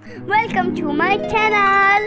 Welcome to my channel.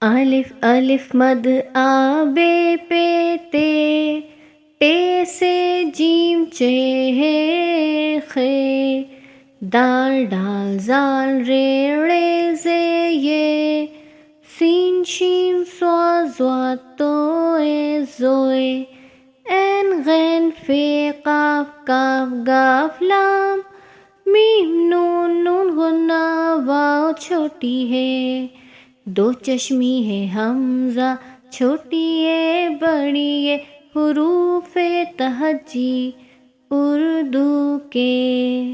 الف الف مد آ بے پے تے، ٹے سے جیم چے ہے خے، دال ڈال زال رے ڑے زے یہ، سین شین صا ضاد تو اے زوئے، عین غین فے قاف کاف گاف لام، میم نون نون غنہ واو چھوٹی ہے، دو چشمی ہے حمزہ چھوٹی ہے بڑی ہے، حروف تہجی اردو کے۔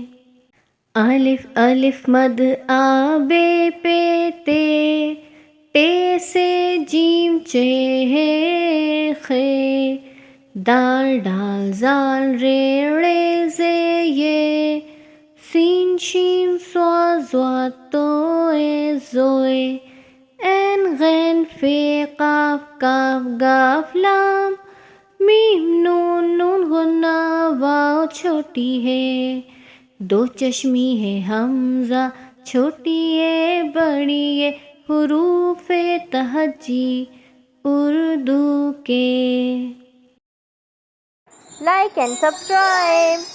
الف الف مد آ بے پے تے، ٹے سے جیم چے ہے خے، دال ڈال زال رے ڑے زے یہ، سین شین صا ضاد تو اے زوئے، عین غین فے قاف کاف گاف لام، میم نون نون غنہ واو چھوٹی ہے، دو چشمی ہے حمزہ چھوٹی ہے بڑی ہے، حروف تہجی اردو کے۔ Like and subscribe.